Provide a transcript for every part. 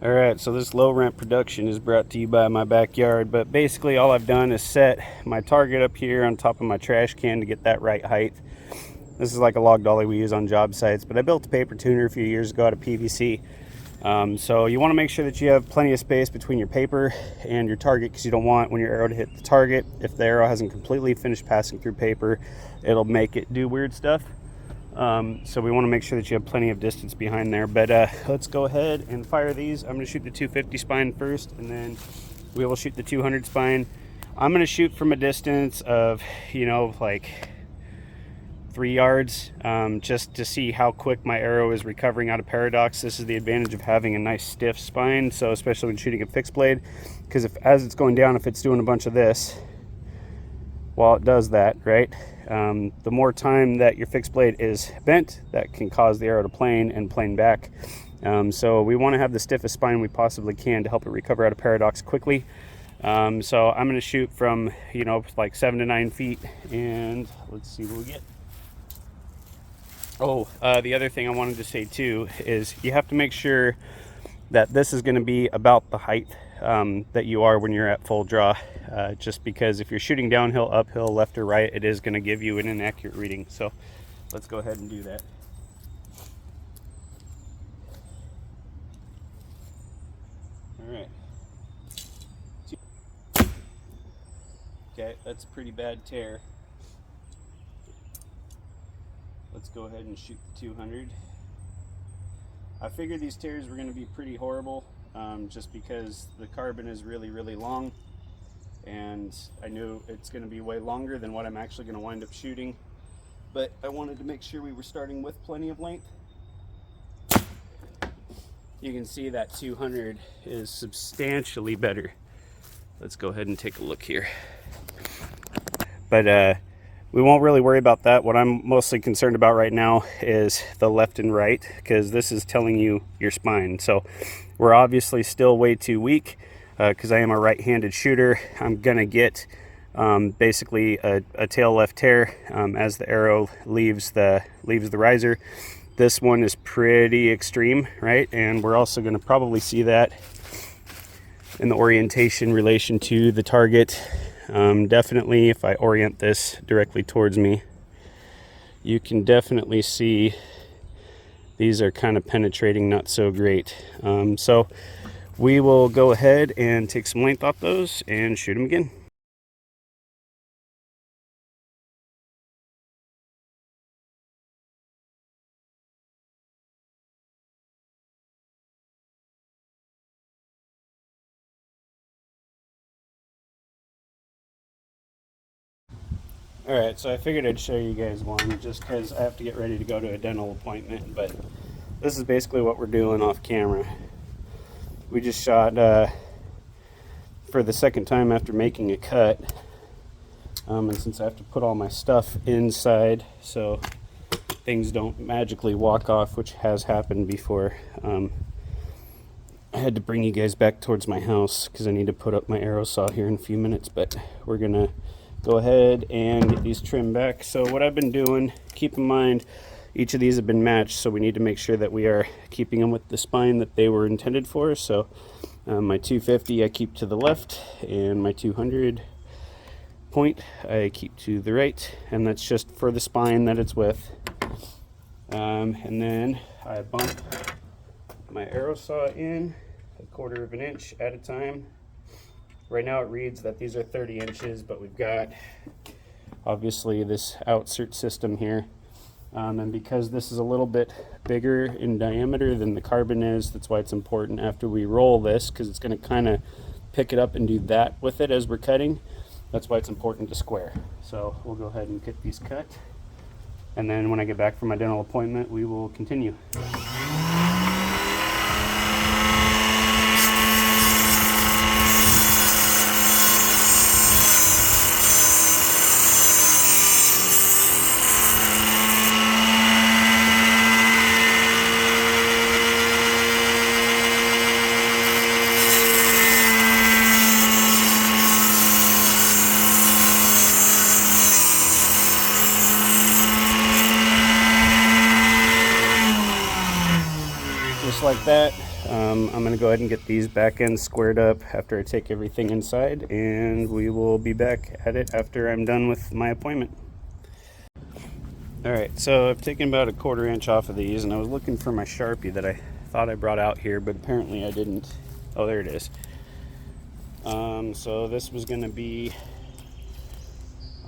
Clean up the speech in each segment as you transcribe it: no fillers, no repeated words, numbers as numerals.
Alright, so this low rent production is brought to you by my backyard, but basically all I've done is set my target up here on top of my trash can to get that right height. This is like a log dolly we use on job sites, but I built a paper tuner a few years ago out of PVC. So you want to make sure that you have plenty of space between your paper and your target, because you don't want when your arrow to hit the target. If the arrow hasn't completely finished passing through paper, it'll make it do weird stuff. So we want to make sure that you have plenty of distance behind there, but let's go ahead and fire these. I'm going to shoot the 250 spine first, and then we will shoot the 200 spine. I'm going to shoot from a distance of, like 3 yards, just to see how quick my arrow is recovering out of paradox. This is the advantage of having a nice stiff spine, so especially when shooting a fixed blade, because as it's going down, if it's doing a bunch of this while it does that, right, the more time that your fixed blade is bent, that can cause the arrow to plane and plane back. So we want to have the stiffest spine we possibly can to help it recover out of paradox quickly. So I'm going to shoot from, like 7 to 9 feet, and let's see what we get. The other thing I wanted to say too is you have to make sure that this is going to be about the height that you are when you're at full draw, just because if you're shooting downhill, uphill, left or right, it is going to give you an inaccurate reading. So let's go ahead and do that. All right. Okay, that's a pretty bad tear. Let's go ahead and shoot the 200. I figured these tears were going to be pretty horrible, just because the carbon is really, really long, and I knew it's going to be way longer than what I'm actually going to wind up shooting, but I wanted to make sure we were starting with plenty of length. You can see that 200 is substantially better. Let's go ahead and take a look here. But we won't really worry about that. What I'm mostly concerned about right now is the left and right, because this is telling you your spine. So we're obviously still way too weak, because I am a right-handed shooter. I'm gonna get basically a tail left tear as the arrow leaves the riser. This one is pretty extreme, right? And we're also gonna probably see that in the orientation relation to the target. Definitely, if I orient this directly towards me, you can definitely see these are kind of penetrating, not so great. So we will go ahead and take some length off those and shoot them again. All right, so I figured I'd show you guys one just because I have to get ready to go to a dental appointment, but this is basically what we're doing off camera. We just shot for the second time after making a cut, and since I have to put all my stuff inside so things don't magically walk off, which has happened before, I had to bring you guys back towards my house because I need to put up my arrow saw here in a few minutes, but we're gonna go ahead and get these trimmed back. So what I've been doing, keep in mind, each of these have been matched, so we need to make sure that we are keeping them with the spine that they were intended for. So my 250 I keep to the left, and my 200 point I keep to the right, and that's just for the spine that it's with. And then I bump my arrow saw in 1/4 of an inch at a time. Right now it reads that these are 30 inches, but we've got obviously this outsert system here. And because this is a little bit bigger in diameter than the carbon is, that's why it's important after we roll this, because it's going to kind of pick it up and do that with it as we're cutting. That's why it's important to square. So we'll go ahead and get these cut. And then when I get back from my dental appointment, we will continue. Just like that, I'm going to go ahead and get these back ends squared up after I take everything inside, and we will be back at it after I'm done with my appointment. Alright, so I've taken about a 1/4 inch off of these, and I was looking for my Sharpie that I thought I brought out here, but apparently I didn't. Oh, there it is. So this was going to be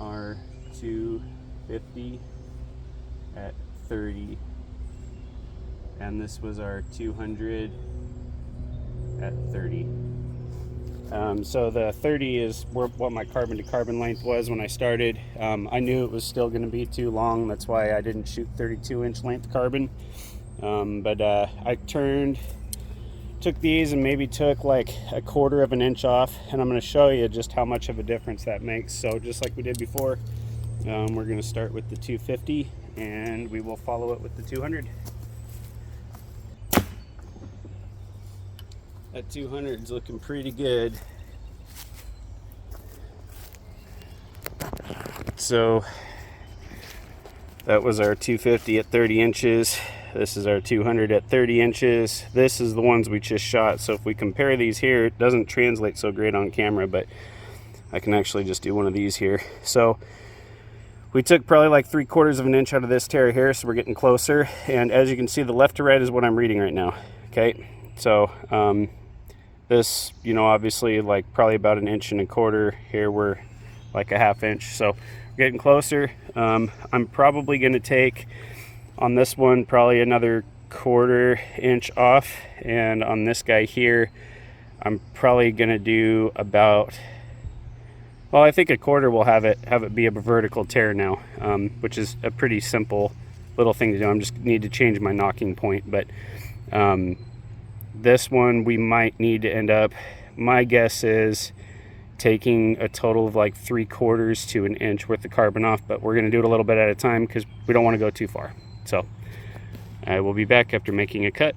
our 250 at 30, and this was our 200 at 30. So the 30 is what my carbon to carbon length was when I started. I knew it was still going to be too long. That's why I didn't shoot 32-inch length carbon. But I took these and maybe took like a 1/4 of an inch off, and I'm going to show you just how much of a difference that makes. So just like we did before, we're going to start with the 250 and we will follow it with the 200. That 200 is looking pretty good. So that was our 250 at 30 inches. This is our 200 at 30 inches. This is the ones we just shot. So if we compare these here, it doesn't translate so great on camera, but I can actually just do one of these here. So we took probably like 3/4 of an inch out of this tear here, so we're getting closer. And as you can see, the left to right is what I'm reading right now. Okay, so this, you know, obviously like probably about 1.25 inches. Here we're like a 1/2 inch, so we're getting closer. I'm probably going to take on this one probably another 1/4 inch off, and on this guy here I'm probably going to do about, well, I think 1/4 will have it be a vertical tear now, which is a pretty simple little thing to do. I'm just need to change my knocking point, but this one we might need to end up, my guess is taking a total of like 3/4 to 1 inch worth of carbon off, but we're going to do it a little bit at a time because we don't want to go too far. So I will be back after making a cut.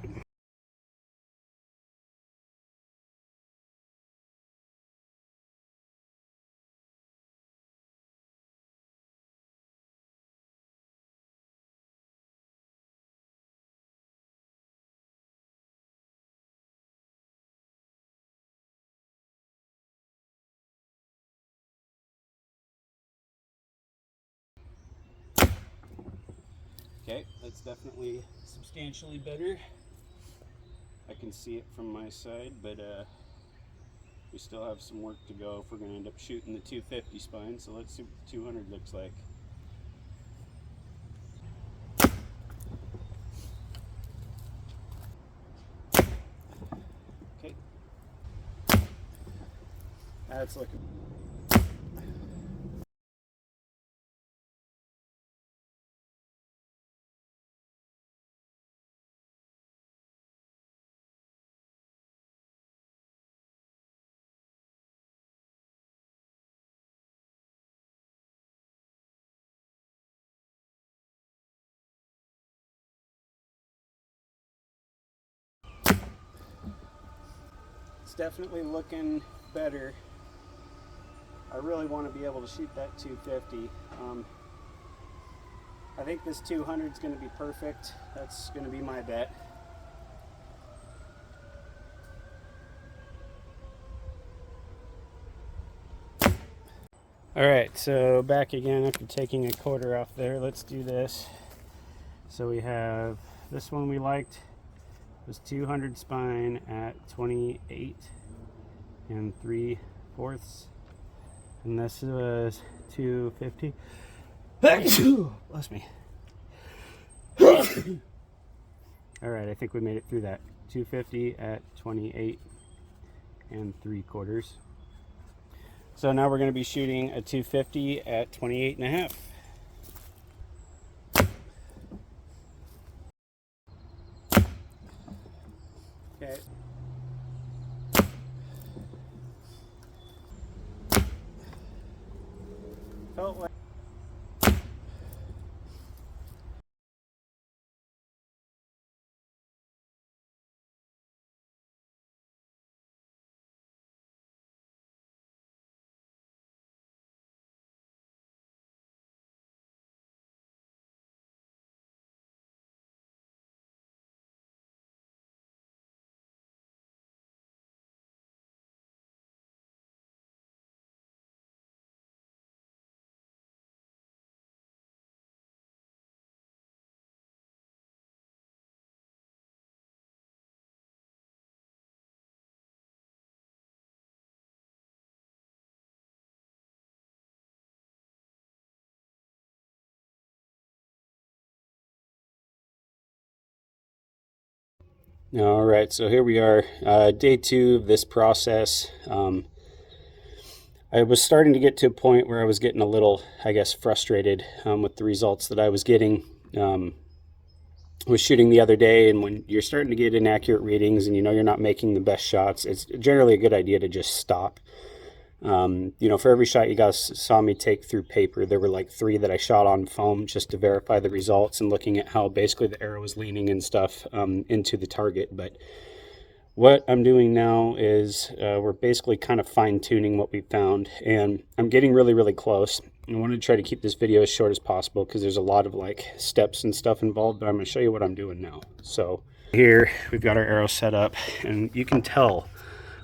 Okay, that's definitely substantially better. I can see it from my side, but we still have some work to go if we're going to end up shooting the 250 spine. So let's see what the 200 looks like. Okay, that's looking. It's definitely looking better. I really want to be able to shoot that 250. I think this 200 is going to be perfect. That's going to be my bet. All right, so back again after taking 1/4 off there. Let's do this. So we have this one we liked was 200 spine at 28 3/4, and this was 250. Bless me. All right, I think we made it through that. 250 at 28 3/4. So now we're going to be shooting a 250 at 28.5. Okay. Felt like All right, so here we are, day 2 of this process. I was starting to get to a point where I was getting a little, I guess, frustrated with the results that I was getting. Was shooting the other day, and when you're starting to get inaccurate readings and you know you're not making the best shots, it's generally a good idea to just stop. For every shot you guys saw me take through paper, there were like 3 that I shot on foam just to verify the results and looking at how basically the arrow was leaning and stuff into the target. But what I'm doing now is we're basically kind of fine-tuning what we found, and I'm getting really, really close. I want to try to keep this video as short as possible because there's a lot of like steps and stuff involved, but I'm going to show you what I'm doing now. So here we've got our arrow set up, and you can tell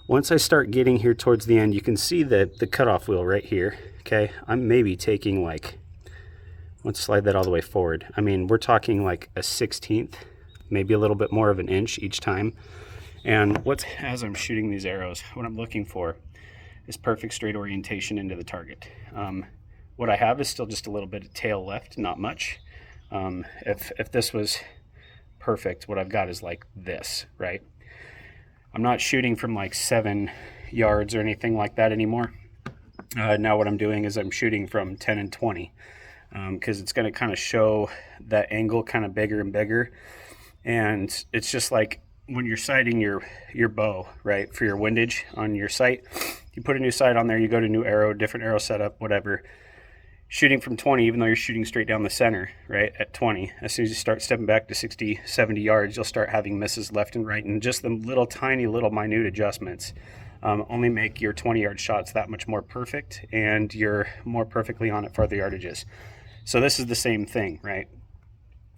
once I start getting here towards the end, you can see the cutoff wheel right here. Okay, I'm maybe taking like, let's slide that all the way forward. I mean, we're talking like a 1/16, maybe a little bit more of an inch each time. And as I'm shooting these arrows, what I'm looking for is perfect straight orientation into the target. What I have is still just a little bit of tail left, not much. If this was perfect, what I've got is like this, right? I'm not shooting from like 7 yards or anything like that anymore. Now what I'm doing is I'm shooting from 10 and 20 because it's going to kind of show that angle kind of bigger and bigger. And it's just like when you're sighting your bow, right, for your windage on your sight, you put a new sight on there, you go to new arrow, different arrow setup, whatever. Shooting from 20, even though you're shooting straight down the center, right, at 20, as soon as you start stepping back to 60, 70 yards, you'll start having misses left and right. And just the little tiny little minute adjustments only make your 20-yard shots that much more perfect, and you're more perfectly on at farther yardages. So this is the same thing, right?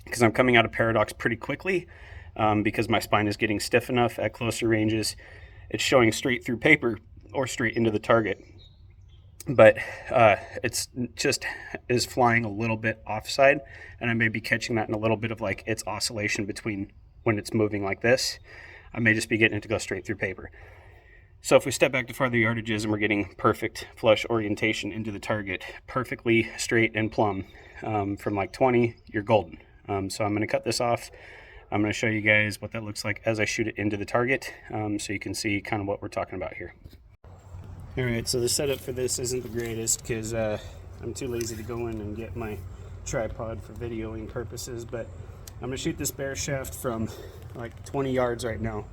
Because I'm coming out of paradox pretty quickly because my spine is getting stiff enough at closer ranges. It's showing straight through paper or straight into the target. But it's just is flying a little bit offside, and I may be catching that in a little bit of like its oscillation between when it's moving like this. I may just be getting it to go straight through paper. So if we step back to farther yardages and we're getting perfect flush orientation into the target, perfectly straight and plumb from like 20, you're golden. So I'm going to cut this off. I'm going to show you guys what that looks like as I shoot it into the target so you can see kind of what we're talking about here. All right, so the setup for this isn't the greatest because I'm too lazy to go in and get my tripod for videoing purposes, but I'm gonna shoot this bear shaft from like 20 yards right now.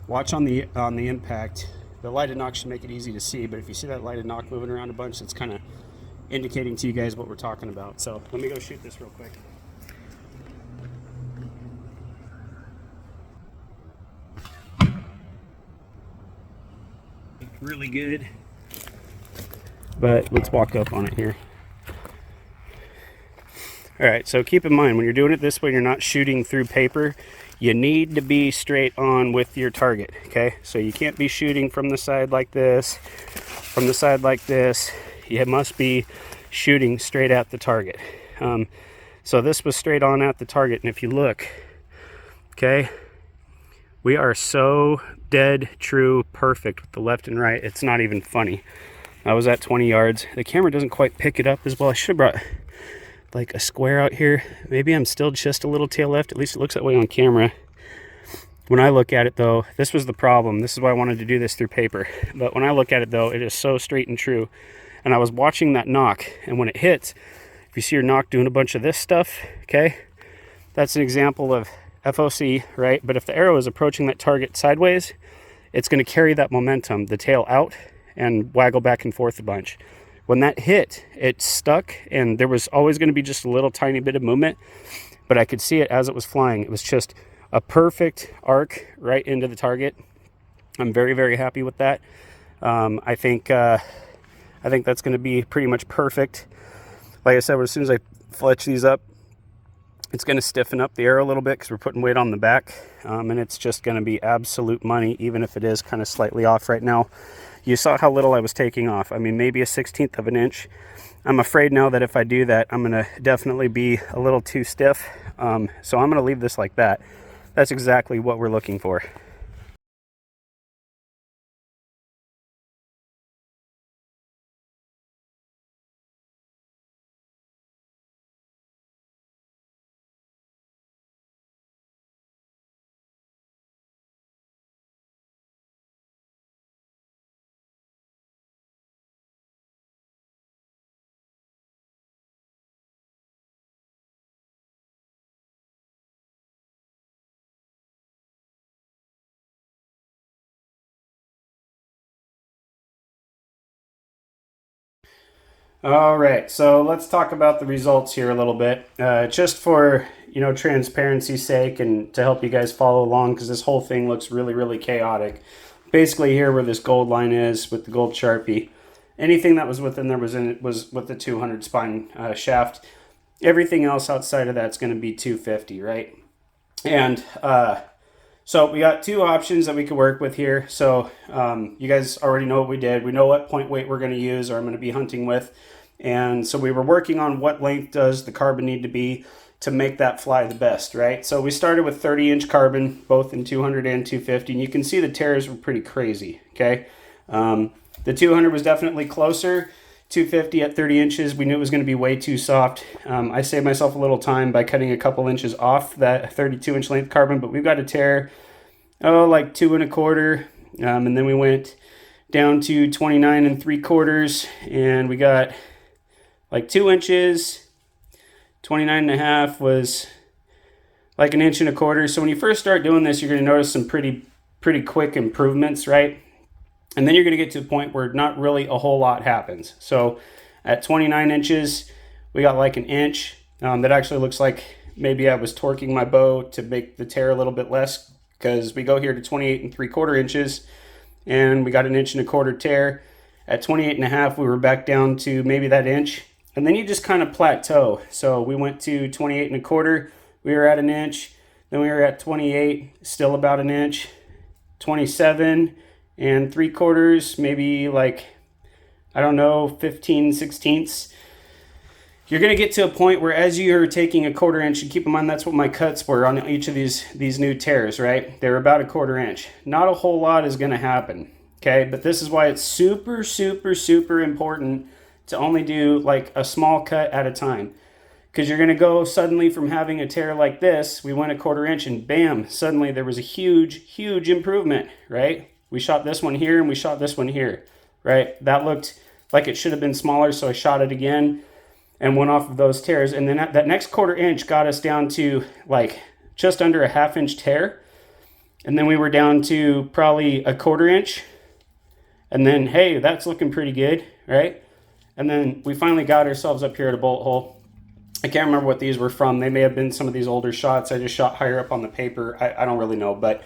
Watch on the impact. The lighted knock should make it easy to see, but if you see that lighted knock moving around a bunch, it's kind of indicating to you guys what we're talking about. So let me go shoot this real quick. Really good, but let's walk up on it here. All right, so keep in mind when you're doing it this way, you're not shooting through paper. You need to be straight on with your target, okay? So you can't be shooting from the side like this, from the side like this. You must be shooting straight at the target. So this was straight on at the target, and if you look, okay, we are so dead true perfect with the left and right. It's not even funny. I was at 20 yards. The camera doesn't quite pick it up as well. I should have brought like a square out here. Maybe I'm still just a little tail left. At least it looks that way on camera. When I look at it though, this was the problem. This is why I wanted to do this through paper. But when I look at it though, it is so straight and true. And I was watching that knock, and when it hits, if you see your knock doing a bunch of this stuff, okay, that's an example of FOC, right? But if the arrow is approaching that target sideways, it's going to carry that momentum, the tail out, and waggle back and forth a bunch. When that hit, it stuck, and there was always going to be just a little tiny bit of movement, but I could see it as it was flying. It was just a perfect arc right into the target. I'm very, very happy with that. I think that's going to be pretty much perfect. Like I said, as soon as I fletch these up, it's going to stiffen up the arrow a little bit because we're putting weight on the back, and it's just going to be absolute money, even if it is kind of slightly off right now. You saw how little I was taking off. I mean, maybe a 1/16 of an inch. I'm afraid now that if I do that, I'm going to definitely be a little too stiff. So I'm going to leave this like that. That's exactly what we're looking for. All right, so let's talk about the results here a little bit, just for transparency's sake and to help you guys follow along, because this whole thing looks really, really chaotic. Basically, here where this gold line is with the gold Sharpie, anything that was within there was with the 200 spine shaft. Everything else outside of that's going to be 250, right? And so we got two options that we could work with here. So you guys already know what we did. We know what point weight we're going to use or I'm going to be hunting with. And so we were working on what length does the carbon need to be to make that fly the best, right? So we started with 30-inch carbon, both in 200 and 250. And you can see the tears were pretty crazy, okay? The 200 was definitely closer. 250 at 30 inches, we knew it was going to be way too soft. I saved myself a little time by cutting a couple inches off that 32-inch length carbon, but we've got a tear, like 2 1/4, and then we went down to 29 3/4, and we got like 2 inches. 29.5 was like 1 1/4 inches. So when you first start doing this, you're going to notice some pretty quick improvements, right? And then you're going to get to the point where not really a whole lot happens. So at 29 inches, we got like 1 inch. That actually looks like maybe I was torquing my bow to make the tear a little bit less, because we go here to 28 3/4 inches and we got 1 1/4 inch tear. At 28.5, we were back down to maybe that inch. And then you just kind of plateau. So we went to 28 1/4, we were at 1 inch. Then we were at 28, still about 1 inch. 27 3/4, maybe like, I don't know, 15 16ths. You're going to get to a point where as you're taking 1/4 inch, and keep in mind that's what my cuts were on each of these new tears, right? They're about 1/4 inch. Not a whole lot is going to happen, okay? But this is why it's super, super, super important to only do like a small cut at a time. Because you're going to go suddenly from having a tear like this, we went 1/4 inch and bam, suddenly there was a huge, huge improvement, right? We shot this one here and we shot this one here, right? That looked like it should have been smaller, so I shot it again and went off of those tears. And then that next 1/4 inch got us down to like just under a 1/2 inch tear. And then we were down to probably 1/4 inch. And then, hey, that's looking pretty good, right? And then we finally got ourselves up here at a bullet hole. I can't remember what these were from. They may have been some of these older shots. I just shot higher up on the paper. I don't really know, but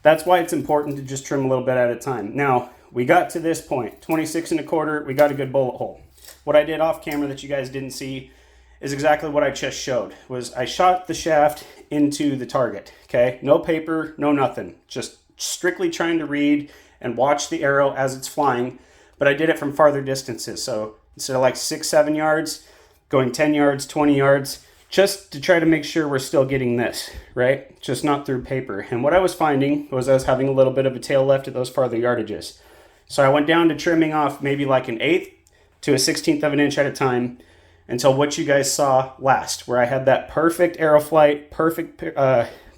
that's why it's important to just trim a little bit at a time. Now, we got to this point, 26 1/4, we got a good bullet hole. What I did off camera that you guys didn't see is exactly what I just showed. Was I shot the shaft into the target, okay? No paper, no nothing. Just strictly trying to read and watch the arrow as it's flying, but I did it from farther distances. So instead of like 6, 7 yards, going 10 yards, 20 yards, just to try to make sure we're still getting this, right? Just not through paper. And what I was finding was I was having a little bit of a tail left at those farther yardages. So I went down to trimming off maybe like 1/8 to 1/16 of an inch at a time until what you guys saw last, where I had that perfect arrow flight, perfect,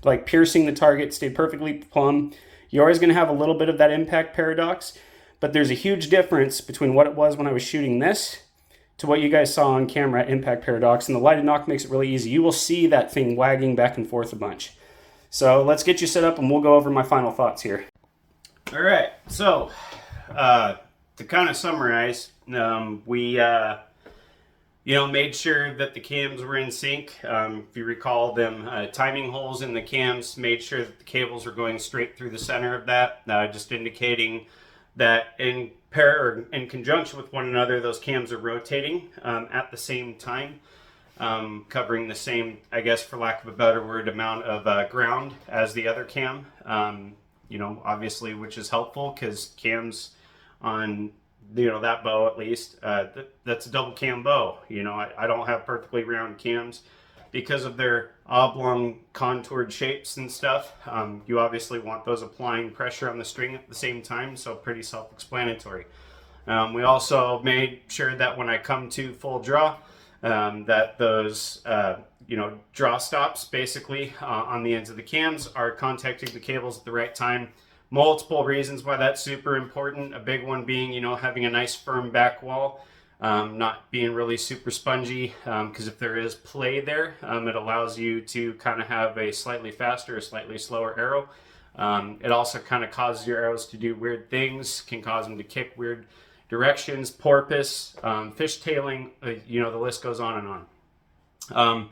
like piercing the target, stayed perfectly plumb. You're always going to have a little bit of that impact paradox, but there's a huge difference between what it was when I was shooting this to what you guys saw on camera at impact paradox, and the lighted knock makes it really easy. You will see that thing wagging back and forth a bunch. So let's get you set up and we'll go over my final thoughts here. All right, so to kind of summarize, we made sure that the cams were in sync. If you recall them timing holes in the cams, made sure that the cables were going straight through the center of that, just indicating that in conjunction with one another, those cams are rotating at the same time, covering the same, I guess for lack of a better word, amount of ground as the other cam. Obviously, which is helpful because cams on that bow, at least, that's a double cam bow. I don't have perfectly round cams because of their oblong contoured shapes and stuff. You obviously want those applying pressure on the string at the same time, so pretty self-explanatory. We also made sure that when I come to full draw, that those draw stops basically on the ends of the cams are contacting the cables at the right time. Multiple reasons why that's super important. A big one being, having a nice firm back wall, not being really super spongy, because if there is play there, it allows you to kind of have a slightly faster or slightly slower arrow. It also kind of causes your arrows to do weird things, can cause them to kick weird directions, porpoise, fishtailing, the list goes on and on.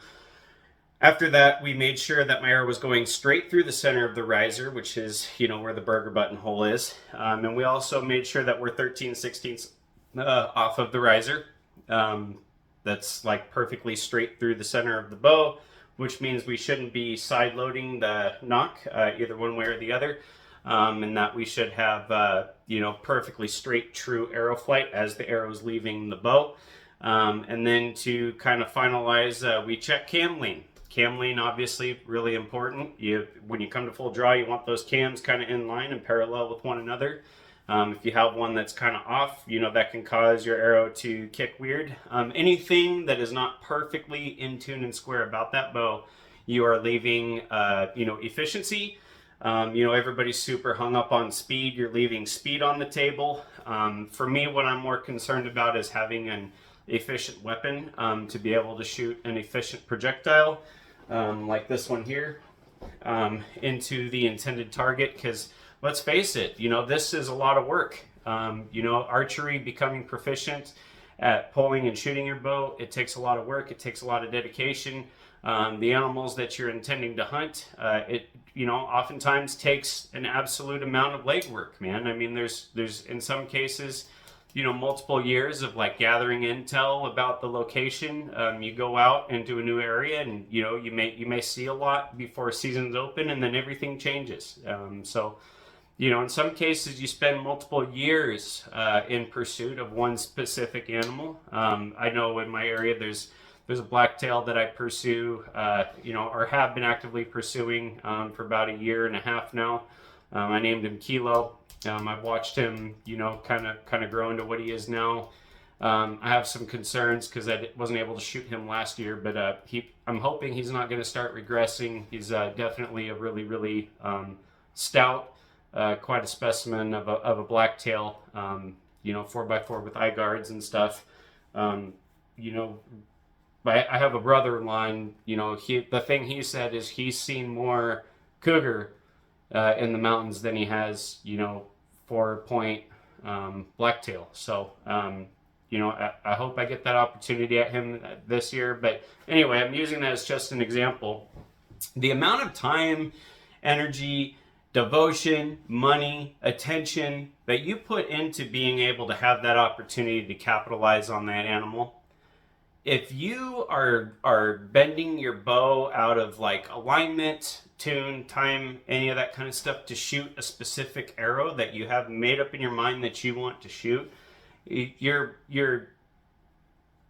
After that, we made sure that my arrow was going straight through the center of the riser, which is, where the burger button hole is. And we also made sure that we're 13/16 off of the riser. That's like perfectly straight through the center of the bow, which means we shouldn't be side loading the nock either one way or the other. And that we should have, perfectly straight, true arrow flight as the arrow is leaving the bow. And then to kind of finalize, we check cam lean. Cam lean, obviously, really important. When you come to full draw, you want those cams kind of in line and parallel with one another. If you have one that's kind of off, that can cause your arrow to kick weird. Anything that is not perfectly in tune and square about that bow, you are leaving, efficiency. Everybody's super hung up on speed. You're leaving speed on the table. For me, what I'm more concerned about is having an efficient weapon to be able to shoot an efficient projectile like this one here into the intended target, because let's face it, this is a lot of work. Archery, becoming proficient at pulling and shooting your bow, it takes a lot of work, it takes a lot of dedication. The animals that you're intending to hunt, it oftentimes takes an absolute amount of legwork, man. I mean, there's in some cases, multiple years of like gathering intel about the location. You go out into a new area, and you may see a lot before season's open, and then everything changes. So in some cases, you spend multiple years in pursuit of one specific animal. I know in my area there's a blacktail that I pursue, or have been actively pursuing for about a year and a half now. I named him Kilo. I've watched him, kind of grow into what he is now. I have some concerns because I wasn't able to shoot him last year, but I'm hoping he's not going to start regressing. He's definitely a really, really stout, quite a specimen of a blacktail. 4x4 with eye guards and stuff. I have a brother-in-law, and the thing he said is he's seen more cougar in the mountains than he has 4-point blacktail. So I hope I get that opportunity at him this year. But anyway, I'm using that as just an example. The amount of time, energy, devotion, money, attention that you put into being able to have that opportunity to capitalize on that animal. If you are bending your bow out of like alignment, tune, time, any of that kind of stuff to shoot a specific arrow that you have made up in your mind that you want to shoot, you're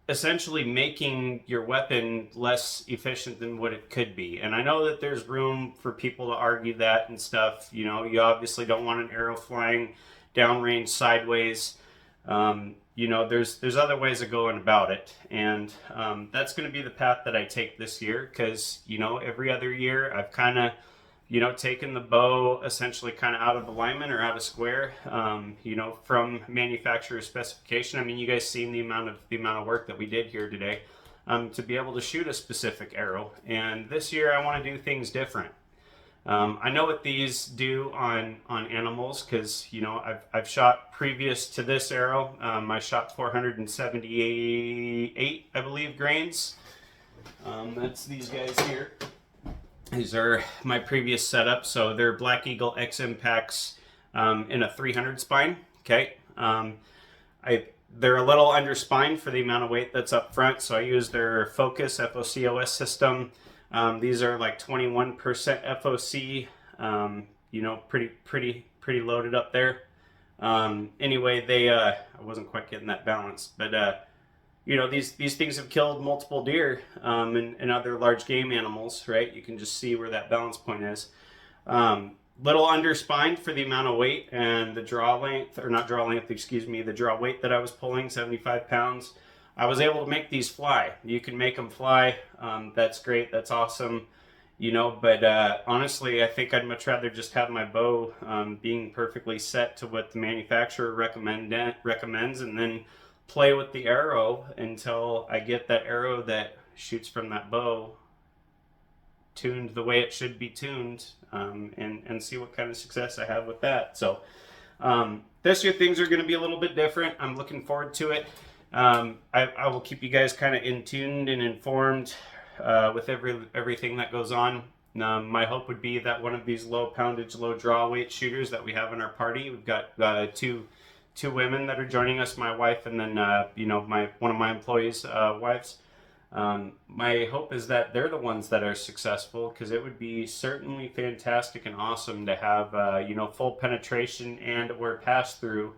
essentially making your weapon less efficient than what it could be. And I know that there's room for people to argue that and stuff. You obviously don't want an arrow flying downrange sideways. There's other ways of going about it, and that's going to be the path that I take this year, because every other year I've kind of taken the bow essentially kind of out of alignment or out of square, from manufacturer specification. I mean, you guys seen the amount of work that we did here today to be able to shoot a specific arrow, and this year I want to do things different. I know what these do on animals, because I've shot previous to this arrow. I shot 478, I believe, grains. That's these guys here. These are my previous setup. So they're Black Eagle X Impacts in a 300 spine. Okay. They're a little under spine for the amount of weight that's up front. So I use their Focus FOCOS system. These are like 21% FOC, pretty loaded up there. Anyway, I wasn't quite getting that balance, but, these things have killed multiple deer, and other large game animals, right? You can just see where that balance point is. Little underspined for the amount of weight and the draw weight that I was pulling, 75 pounds. I was able to make these fly. You can make them fly. That's great. That's awesome. But honestly, I think I'd much rather just have my bow being perfectly set to what the manufacturer recommends, and then play with the arrow until I get that arrow that shoots from that bow tuned the way it should be tuned, and see what kind of success I have with that. So This year things are going to be a little bit different. I'm looking forward to it. I will keep you guys kind of in tuned and informed with everything that goes on. My hope would be that one of these low poundage, low draw weight shooters that we have in our party, we've got two women that are joining us, my wife and then one of my employees' wives. My hope is that they're the ones that are successful, because it would be certainly fantastic and awesome to have full penetration and or pass through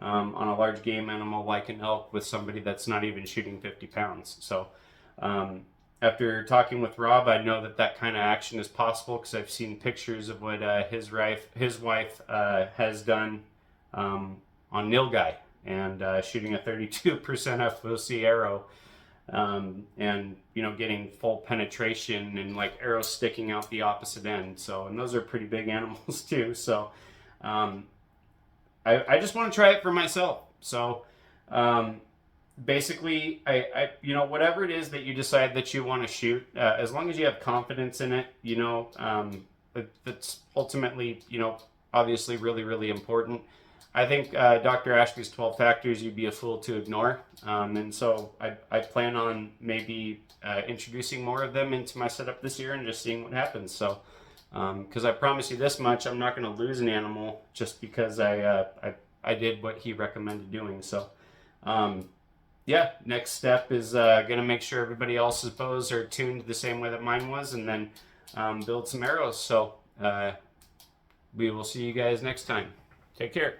on a large game animal like an elk with somebody that's not even shooting 50 pounds. So after talking with Rob, I know that kind of action is possible, because I've seen pictures of what his wife has done on nilgai, and shooting a 32% FOC arrow, and getting full penetration and like arrows sticking out the opposite end. So, and those are pretty big animals too. So I just want to try it for myself. So basically, I whatever it is that you decide that you want to shoot, as long as you have confidence in it, that's ultimately, obviously really, really important. I think Dr. Ashby's 12 factors you'd be a fool to ignore. And so I plan on maybe introducing more of them into my setup this year and just seeing what happens. So, because I promise you this much, I'm not going to lose an animal just because I did what he recommended doing. So, yeah, next step is going to make sure everybody else's bows are tuned the same way that mine was, and then build some arrows. So we will see you guys next time. Take care.